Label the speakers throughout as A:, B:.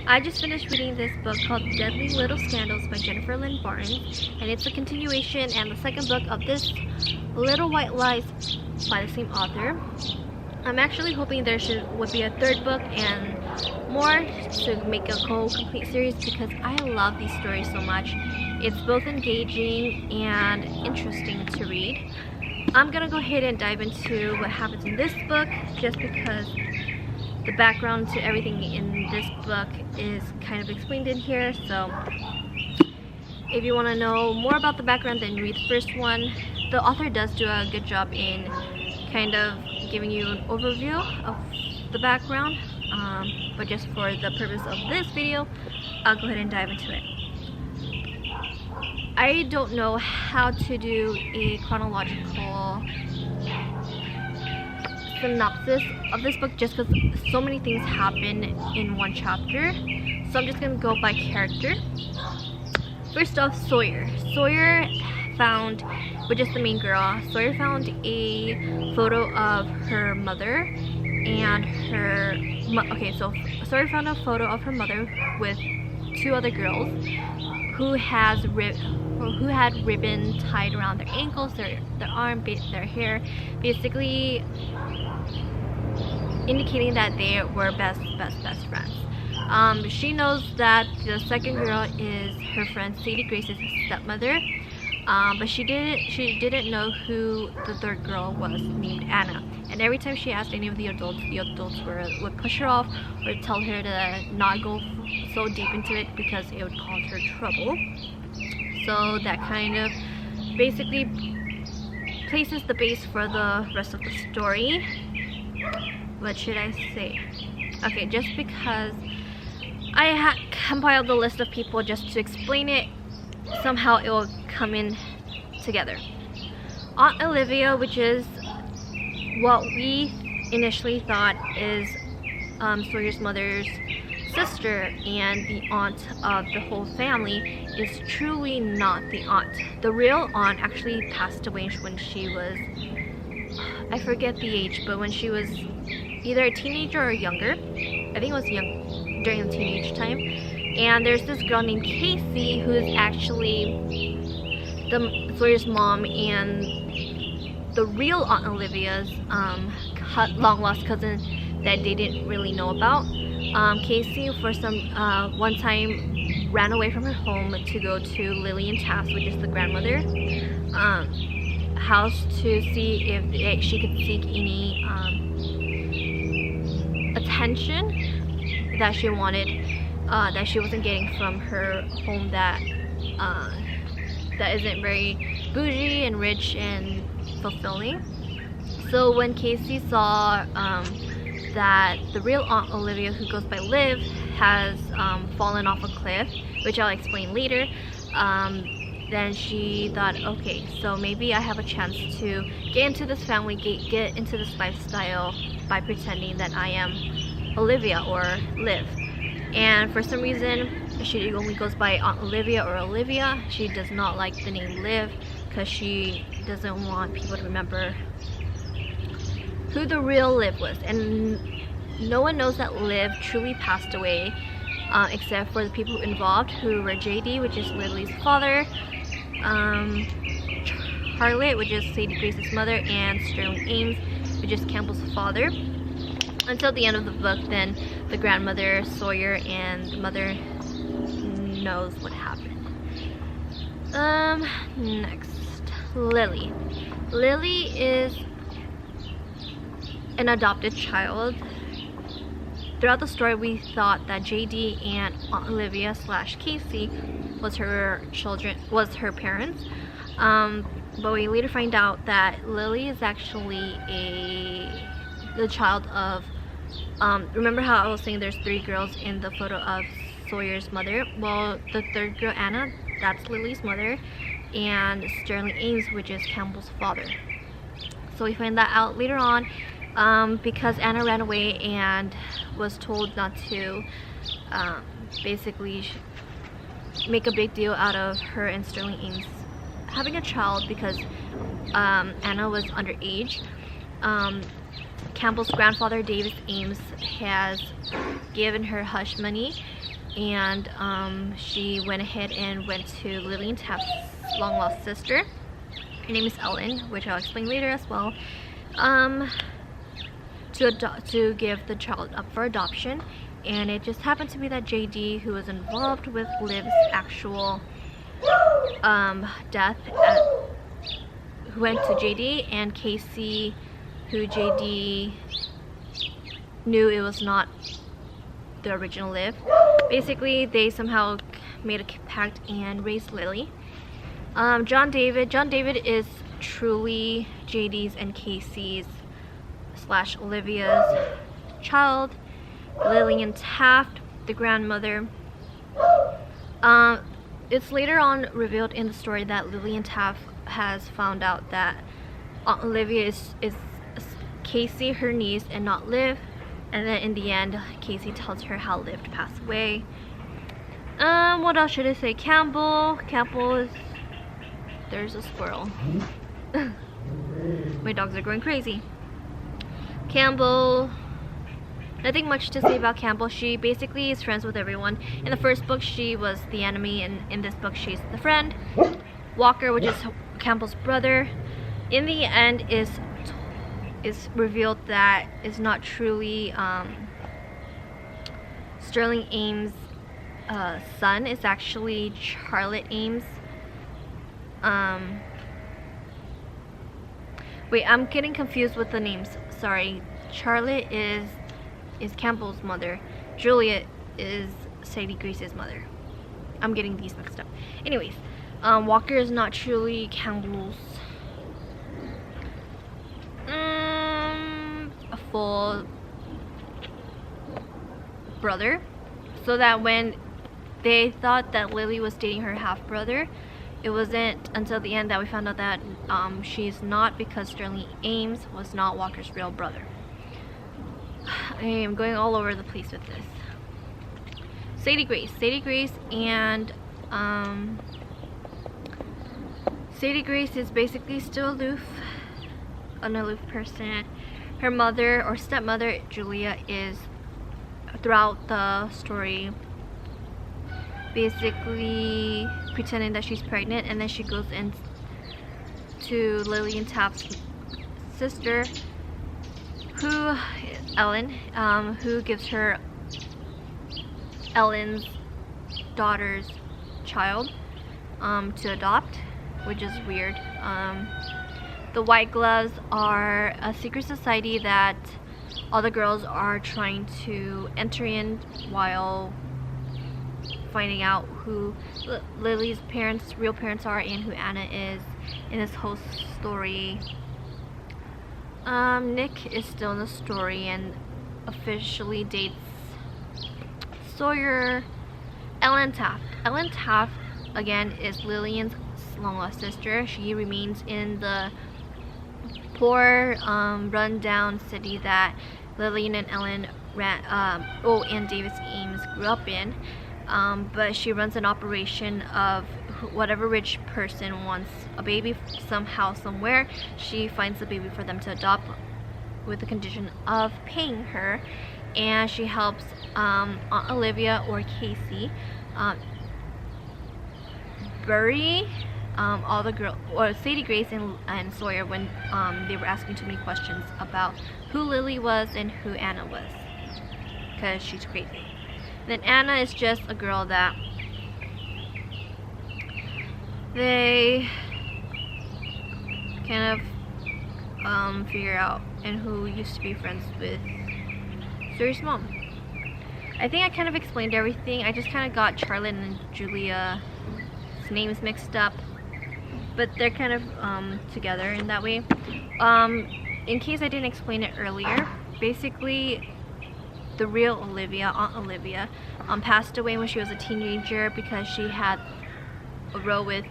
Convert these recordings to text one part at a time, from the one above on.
A: I just finished reading this book called Deadly Little Scandals by Jennifer Lynn Barnes, and it's a continuation and the second book of this Little White Lies by the same author. I'm actually hoping there would be a third book and more to make a whole complete series because I love these stories so much. It's both engaging and interesting to read. I'm gonna go ahead and dive into what happens in this book just because the background to everything in this book is kind of explained in here. So if you want to know more about the background, then read the first one. The author does do a good job in kind of giving you an overview of the background, but just for the purpose of this video, I'll go ahead and dive into it. I don't know how to do a chronological synopsis of this book just because so many things happen in one chapter, so I'm just gonna go by character. First off, Sawyer found, which is the main girl, Sawyer found a photo of her mother and Sawyer found a photo of her mother with two other girls who had ribbon tied around their ankles, their arm, their hair, basically indicating that they were best friends. She knows that the second girl is her friend Sadie Grace's stepmother, but she didn't know who the third girl was, named Anna. And every time she asked any of the adults would push her off or tell her to not go so deep into it because it would cause her trouble. So that kind of basically places the base for the rest of the story. What should I say? Okay, just because I had compiled the list of people just to explain it, somehow it will come in together. Aunt Olivia, which is what we initially thought is Sawyer's mother's sister and the aunt of the whole family, is truly not the aunt. The real aunt actually passed away when she was, I forget the age, but when she was either a teenager or younger. I think it was young, during the teenage time. And there's this girl named Casey who is actually the Sawyer's mom and the real Aunt Olivia's long lost cousin that they didn't really know about. Casey for one time ran away from her home to go to Lily and Tass, which is the grandmother, house to see if she could seek any attention that she wanted, that she wasn't getting from her home that isn't very bougie and rich and fulfilling. So when Casey saw that the real Aunt Olivia, who goes by Liv, has fallen off a cliff, which I'll explain later, then she thought, okay, so maybe I have a chance to get into this family, get into this lifestyle by pretending that I am Olivia or Liv. And for some reason, she only goes by Aunt Olivia or Olivia. She does not like the name Liv because she doesn't want people to remember who the real Liv was. And no one knows that Liv truly passed away except for the people involved, who were JD, which is Lily's father, Charlotte, which is Sadie Grace's mother, and Sterling Ames, which is Campbell's father. Until the end of the book, then the grandmother, Sawyer, and the mother knows what happened. Next, Lily. Lily is an adopted child. Throughout the story, we thought that JD and Aunt Olivia / Casey was her parents, but we later find out that Lily is actually the child of. Remember how I was saying there's 3 girls in the photo of Sawyer's mother? Well, the third girl, Anna, that's Lily's mother, and Sterling Ames, which is Campbell's father. So we find that out later on, because Anna ran away and was told not to basically make a big deal out of her and Sterling Ames having a child because Anna was underage. Campbell's grandfather, Davis Ames, has given her hush money and she went ahead and went to Lillian Taft's long lost sister. Her name is Ellen, which I'll explain later as well. To give the child up for adoption, and it just happened to be that JD, who was involved with Liv's actual death, who went to JD, and Casey, who JD knew it was not the original Liv. Basically, they somehow made a pact and raised Lily. John David is truly JD's and Casey's / Olivia's child. Lillian Taft, the grandmother. It's later on revealed in the story that Lillian Taft has found out that Aunt Olivia is Casey, her niece, and not Liv. And then in the end, Casey tells her how Liv passed away. What else should I say? Campbell is... There's a squirrel. My dogs are going crazy. Campbell, nothing much to say about Campbell. She basically is friends with everyone. In the first book, she was the enemy, and in this book, she's the friend. Walker, which is Campbell's brother, in the end is revealed that is not truly Sterling Ames' son. Is actually Charlotte Ames. Wait, I'm getting confused with the names. Sorry. Charlotte is Campbell's mother. Julia is Sadie Grace's mother. I'm getting these mixed up. Anyways, Walker is not truly Campbell's a full brother. So that when they thought that Lily was dating her half-brother, it wasn't until the end that we found out that she's not, because Sterling Ames was not Walker's real brother. I am going all over the place with this. Sadie Grace and Sadie Grace is basically still aloof, an aloof person. Her mother or stepmother, Julia, is throughout the story basically pretending that she's pregnant, and then she goes into Lillian Taft's sister, Ellen, who gives her Ellen's daughter's child to adopt, which is weird. The White Gloves are a secret society that all the girls are trying to enter in while finding out who Lily's real parents are and who Anna is in this whole story. Nick is still in the story and officially dates Sawyer. Ellen Taft again is Lillian's long-lost sister. She remains in the poor, run-down city that Lillian and Ellen and David Ames grew up in. But she runs an operation of whatever rich person wants a baby somehow, somewhere. She finds the baby for them to adopt with the condition of paying her. And she helps Aunt Olivia or Casey bury all the girls, or Sadie Grace and Sawyer, when they were asking too many questions about who Lily was and who Anna was, because she's crazy. Then Anna is just a girl that they kind of figure out, and who used to be friends with Sawyer's mom. I think I kind of explained everything. I just kind of got Charlotte and Julia's names mixed up, but they're kind of together in that way. In case I didn't explain it earlier, basically the real Olivia, Aunt Olivia, passed away when she was a teenager because she had a row with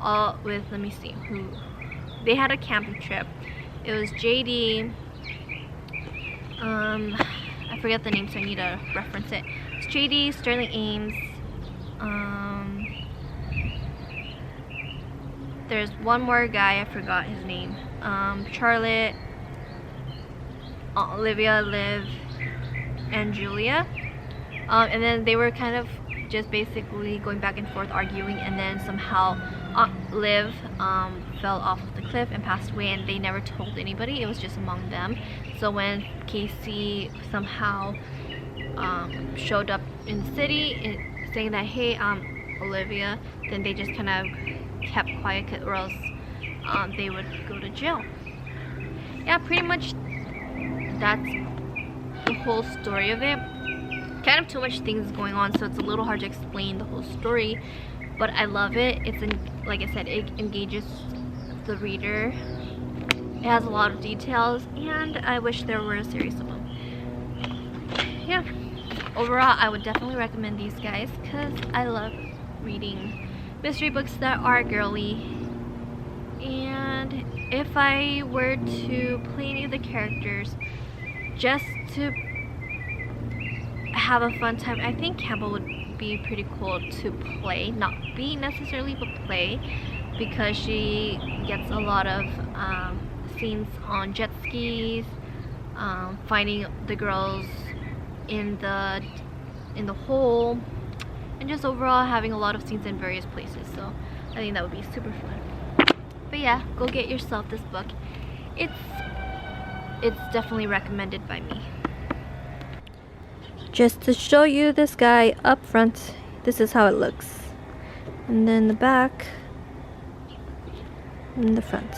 A: let me see, who they had a camping trip. It was JD, I forget the name, so I need to reference it. It's JD, Sterling Ames, there's one more guy, I forgot his name, Charlotte, Aunt Olivia, Liv, and Julia. And then they were kind of just basically going back and forth arguing, and then somehow Liv fell off of the cliff and passed away, and they never told anybody. It was just among them. So when Casey somehow showed up in the city saying that, hey, Olivia, then they just kind of kept quiet, or else they would go to jail. Yeah, pretty much that's the whole story of it. Kind of too much things going on, so it's a little hard to explain the whole story, but I love it. Like I said, it engages the reader. It has a lot of details, and I wish there were a series of them. Yeah, overall I would definitely recommend these guys because I love reading mystery books that are girly. And if I were to play any of the characters just to have a fun time, I think Campbell would be pretty cool to play, not be necessarily, but play, because she gets a lot of scenes on jet skis, finding the girls in the hole, and just overall having a lot of scenes in various places. So I think that would be super fun. But yeah, go get yourself this book. It's definitely recommended by me. Just to show you this guy up front, this is how it looks, and then the back and the front.